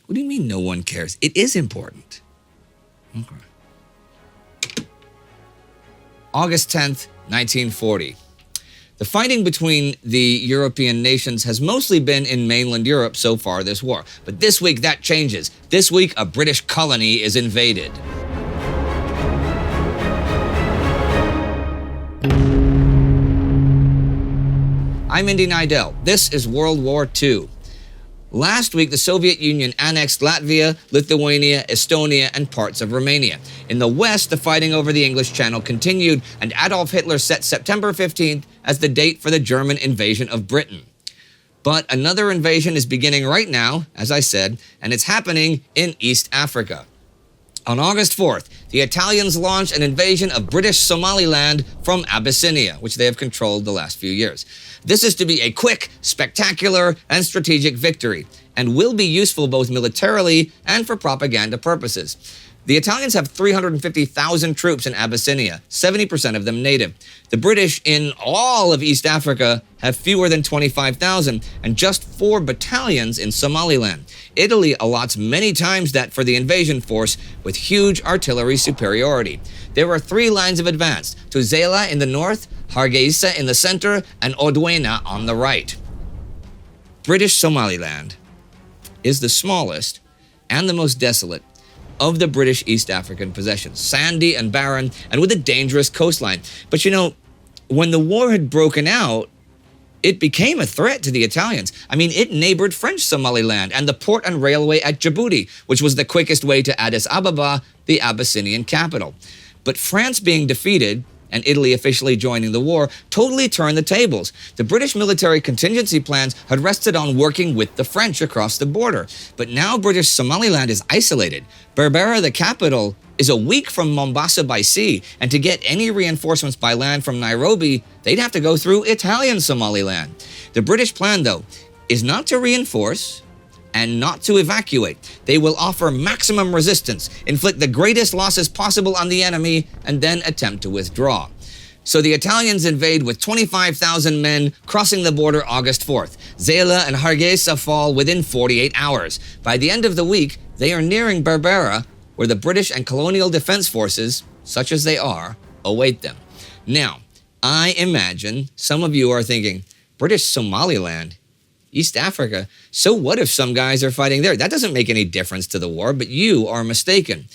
What do you mean no one cares? It is important. Okay. August 10th, 1940. The fighting between the European nations has mostly been in mainland Europe so far this war. But this week that changes. This week a British colony is invaded. I'm Indy Neidell. This is World War II. Last week, the Soviet Union annexed Latvia, Lithuania, Estonia, and parts of Romania. In the West, the fighting over the English Channel continued, and Adolf Hitler set September 15th as the date for the German invasion of Britain. But another invasion is beginning right now, as I said, and it's happening in East Africa. On August 4th, the Italians launched an invasion of British Somaliland from Abyssinia, which they have controlled the last few years. This is to be a quick, spectacular, and strategic victory, and will be useful both militarily and for propaganda purposes. The Italians have 350,000 troops in Abyssinia, 70% of them native. The British in all of East Africa have fewer than 25,000 and just 4 battalions in Somaliland. Italy allots many times that for the invasion force with huge artillery superiority. There are 3 lines of advance, Tuzela in the north, Hargeisa in the center, and Odwena on the right. British Somaliland is the smallest and the most desolate of the British East African possessions, sandy and barren, and with a dangerous coastline. But you know, when the war had broken out, it became a threat to the Italians. I mean, it neighbored French Somaliland and the port and railway at Djibouti, which was the quickest way to Addis Ababa, the Abyssinian capital. But France being defeated, and Italy officially joining the war, totally turned the tables. The British military contingency plans had rested on working with the French across the border. But now British Somaliland is isolated. Berbera, the capital, is a week from Mombasa by sea, and to get any reinforcements by land from Nairobi, they'd have to go through Italian Somaliland. The British plan, though, is not to reinforce and not to evacuate. They will offer maximum resistance, inflict the greatest losses possible on the enemy, and then attempt to withdraw. So the Italians invade with 25,000 men, crossing the border August 4th. Zela and Hargeisa fall within 48 hours. By the end of the week, they are nearing Berbera, where the British and colonial defense forces, such as they are, await them. Now, I imagine some of you are thinking, British Somaliland? East Africa, so what if some guys are fighting there? That doesn't make any difference to the war, but you are mistaken.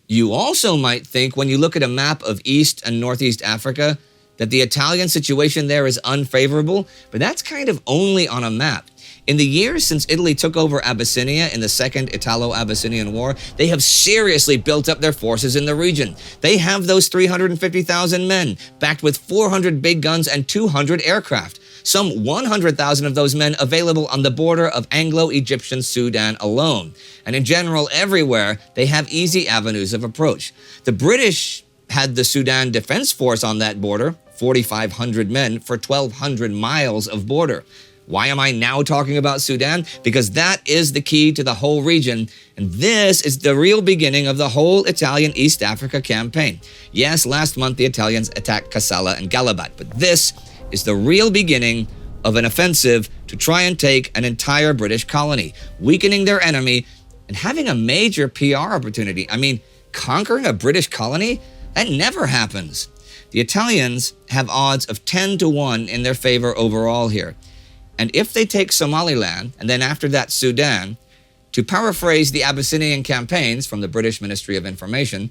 You also might think, when you look at a map of East and Northeast Africa, that the Italian situation there is unfavorable, but that's kind of only on a map. In the years since Italy took over Abyssinia in the Second Italo-Abyssinian War, they have seriously built up their forces in the region. They have those 350,000 men, backed with 400 big guns and 200 aircraft. Some 100,000 of those men available on the border of Anglo-Egyptian Sudan alone. And in general, everywhere, they have easy avenues of approach. The British had the Sudan Defense Force on that border, 4,500 men for 1,200 miles of border. Why am I now talking about Sudan? Because that is the key to the whole region, and this is the real beginning of the whole Italian East Africa campaign. Yes, last month the Italians attacked Kassala and Galabat, but this is the real beginning of an offensive to try and take an entire British colony, weakening their enemy and having a major PR opportunity. I mean, conquering a British colony? That never happens. The Italians have odds of 10-1 in their favor overall here. And if they take Somaliland, and then after that Sudan, to paraphrase the Abyssinian campaigns from the British Ministry of Information,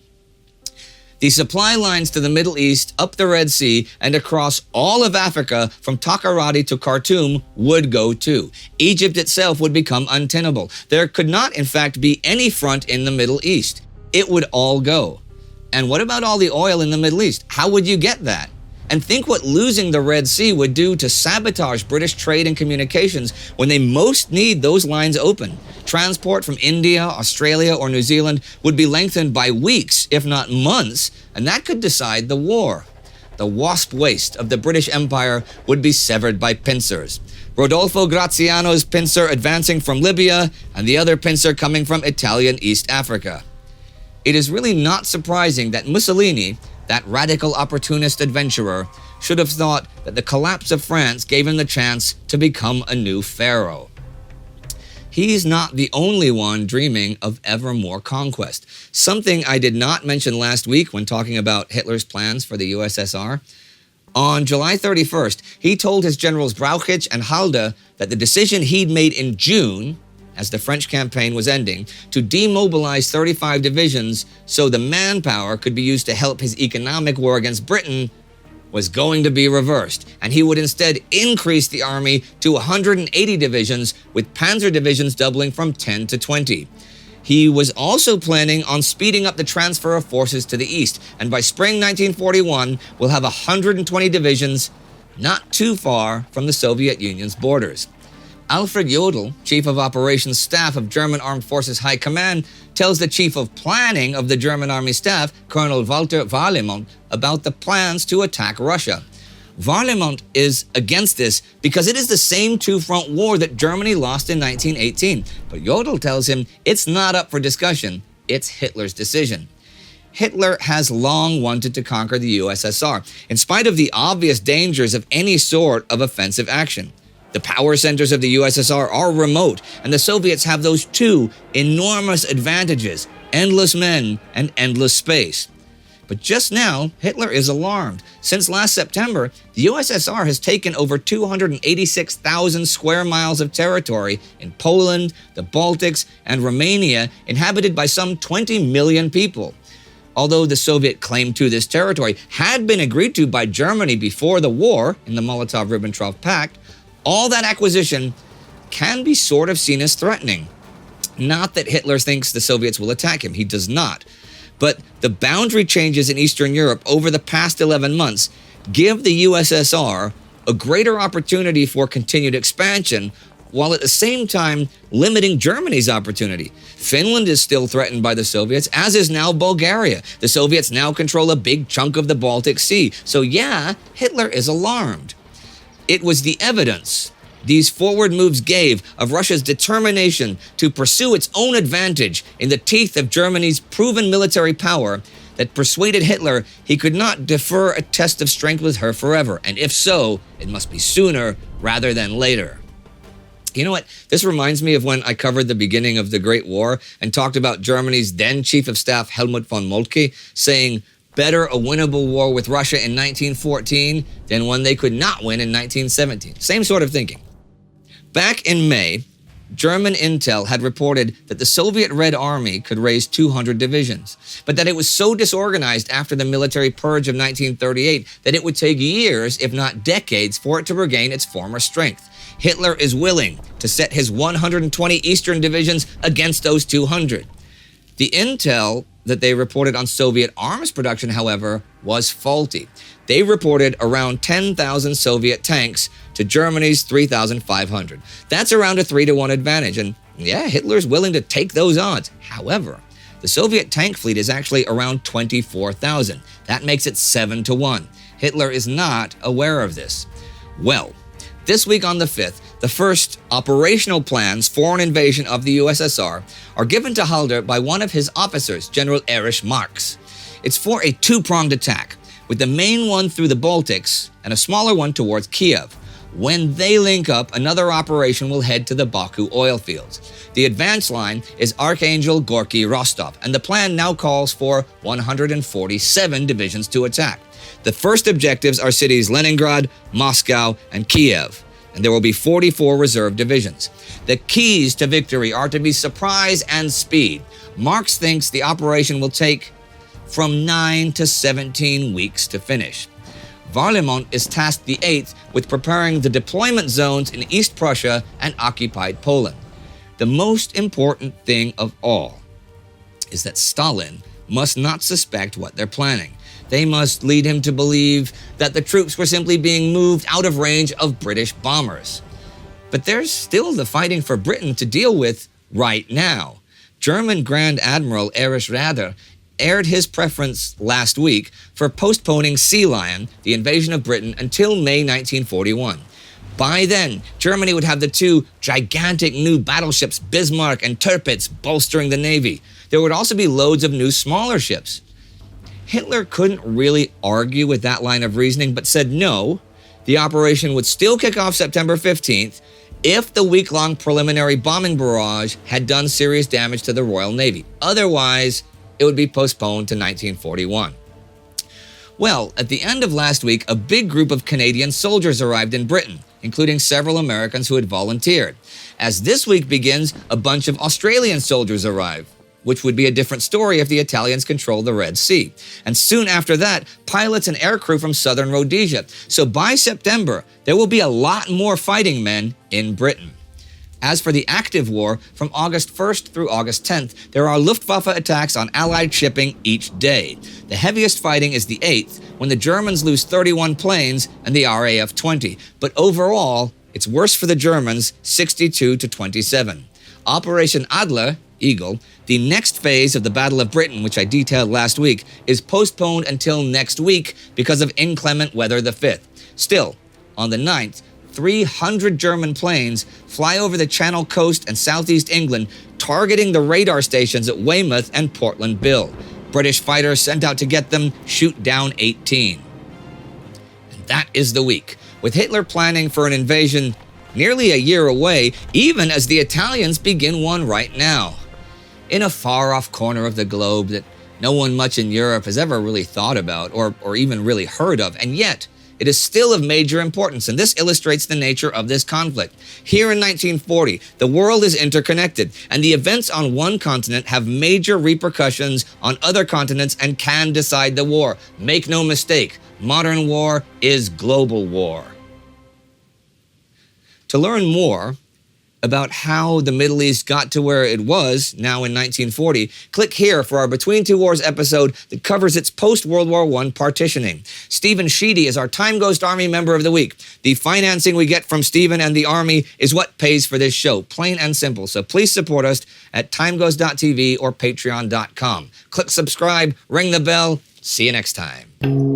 the supply lines to the Middle East, up the Red Sea, and across all of Africa from Takoradi to Khartoum would go too. Egypt itself would become untenable. There could not, in fact, be any front in the Middle East. It would all go. And what about all the oil in the Middle East? How would you get that? And think what losing the Red Sea would do to sabotage British trade and communications when they most need those lines open. Transport from India, Australia, or New Zealand would be lengthened by weeks, if not months, and that could decide the war. The wasp waist of the British Empire would be severed by pincers. Rodolfo Graziano's pincer advancing from Libya, and the other pincer coming from Italian East Africa. It is really not surprising that Mussolini, that radical opportunist adventurer, should have thought that the collapse of France gave him the chance to become a new pharaoh. he's not the only one dreaming of ever more conquest. Something I did not mention last week when talking about Hitler's plans for the USSR. On July 31st, he told his generals Brauchitsch and Halder that the decision he'd made in June, as the French campaign was ending, to demobilize 35 divisions so the manpower could be used to help his economic war against Britain was going to be reversed, and he would instead increase the army to 180 divisions, with panzer divisions doubling from 10 to 20. He was also planning on speeding up the transfer of forces to the east, and by spring 1941, we'll have 120 divisions not too far from the Soviet Union's borders. Alfred Jodl, Chief of Operations Staff of German Armed Forces High Command, tells the Chief of Planning of the German Army Staff, Colonel Walter Warlimont, about the plans to attack Russia. Warlimont is against this because it is the same two-front war that Germany lost in 1918. But Jodl tells him it's not up for discussion, it's Hitler's decision. Hitler has long wanted to conquer the USSR, in spite of the obvious dangers of any sort of offensive action. The power centers of the USSR are remote, and the Soviets have those two enormous advantages: endless men and endless space. But just now, Hitler is alarmed. Since last September, the USSR has taken over 286,000 square miles of territory in Poland, the Baltics, and Romania, inhabited by some 20 million people. Although the Soviet claim to this territory had been agreed to by Germany before the war in the Molotov-Ribbentrop Pact, all that acquisition can be sort of seen as threatening. Not that Hitler thinks the Soviets will attack him, he does not. But the boundary changes in Eastern Europe over the past 11 months give the USSR a greater opportunity for continued expansion, while at the same time limiting Germany's opportunity. Finland is still threatened by the Soviets, as is now Bulgaria. The Soviets now control a big chunk of the Baltic Sea. So yeah, Hitler is alarmed. It was the evidence these forward moves gave of Russia's determination to pursue its own advantage in the teeth of Germany's proven military power that persuaded Hitler he could not defer a test of strength with her forever, and if so, it must be sooner rather than later. You know what? This reminds me of when I covered the beginning of the Great War and talked about Germany's then Chief of Staff Helmut von Moltke saying, better a winnable war with Russia in 1914 than one they could not win in 1917. Same sort of thinking. Back in May, German intel had reported that the Soviet Red Army could raise 200 divisions, but that it was so disorganized after the military purge of 1938 that it would take years, if not decades, for it to regain its former strength. Hitler is willing to set his 120 Eastern divisions against those 200. The intel that they reported on Soviet arms production, however, was faulty. They reported around 10,000 Soviet tanks to Germany's 3,500. That's around a 3-to-1 advantage, and yeah, Hitler's willing to take those odds. However, the Soviet tank fleet is actually around 24,000. That makes it 7-to-1. Hitler is not aware of this. Well, this week on the 5th, the first operational plans for an invasion of the USSR are given to Halder by one of his officers, General Erich Marx. It's for a two-pronged attack, with the main one through the Baltics and a smaller one towards Kiev. When they link up, another operation will head to the Baku oil fields. The advance line is Archangel, Gorky, Rostov, and the plan now calls for 147 divisions to attack. The first objectives are cities Leningrad, Moscow, and Kiev, and there will be 44 reserve divisions. The keys to victory are to be surprise and speed. Marx thinks the operation will take from 9 to 17 weeks to finish. Warlimont is tasked the 8th with preparing the deployment zones in East Prussia and occupied Poland. The most important thing of all is that Stalin must not suspect what they're planning. They must lead him to believe that the troops were simply being moved out of range of British bombers. But there's still the fighting for Britain to deal with right now. German Grand Admiral Erich Raeder aired his preference last week for postponing Sea Lion, the invasion of Britain, until May 1941. By then, Germany would have the two gigantic new battleships Bismarck and Tirpitz bolstering the navy. There would also be loads of new smaller ships. Hitler couldn't really argue with that line of reasoning, but said no, the operation would still kick off September 15th if the week-long preliminary bombing barrage had done serious damage to the Royal Navy. Otherwise, it would be postponed to 1941. Well, at the end of last week, a big group of Canadian soldiers arrived in Britain, including several Americans who had volunteered. As this week begins, a bunch of Australian soldiers arrive, which would be a different story if the Italians controlled the Red Sea. And soon after that, pilots and aircrew from southern Rhodesia. So by September, there will be a lot more fighting men in Britain. As for the active war, from August 1st through August 10th, there are Luftwaffe attacks on Allied shipping each day. The heaviest fighting is the 8th, when the Germans lose 31 planes and the RAF 20. But overall, it's worse for the Germans, 62 to 27. Operation Adler, Eagle, the next phase of the Battle of Britain, which I detailed last week, is postponed until next week because of inclement weather the 5th. Still, on the 9th, 300 German planes fly over the Channel coast and southeast England, targeting the radar stations at Weymouth and Portland Bill. British fighters sent out to get them shoot down 18. And that is the week, with Hitler planning for an invasion nearly a year away, even as the Italians begin one right now. In a far-off corner of the globe that no one much in Europe has ever really thought about or even really heard of, and yet it is still of major importance, and this illustrates the nature of this conflict. Here in 1940, the world is interconnected, and the events on one continent have major repercussions on other continents and can decide the war. Make no mistake, modern war is global war. To learn more about how the Middle East got to where it was now in 1940, click here for our Between Two Wars episode that covers its post-World War I partitioning. Stephen Sheedy is our TimeGhost Army Member of the Week. The financing we get from Stephen and the Army is what pays for this show, plain and simple. So please support us at timeghost.tv or patreon.com. Click subscribe, ring the bell. See you next time.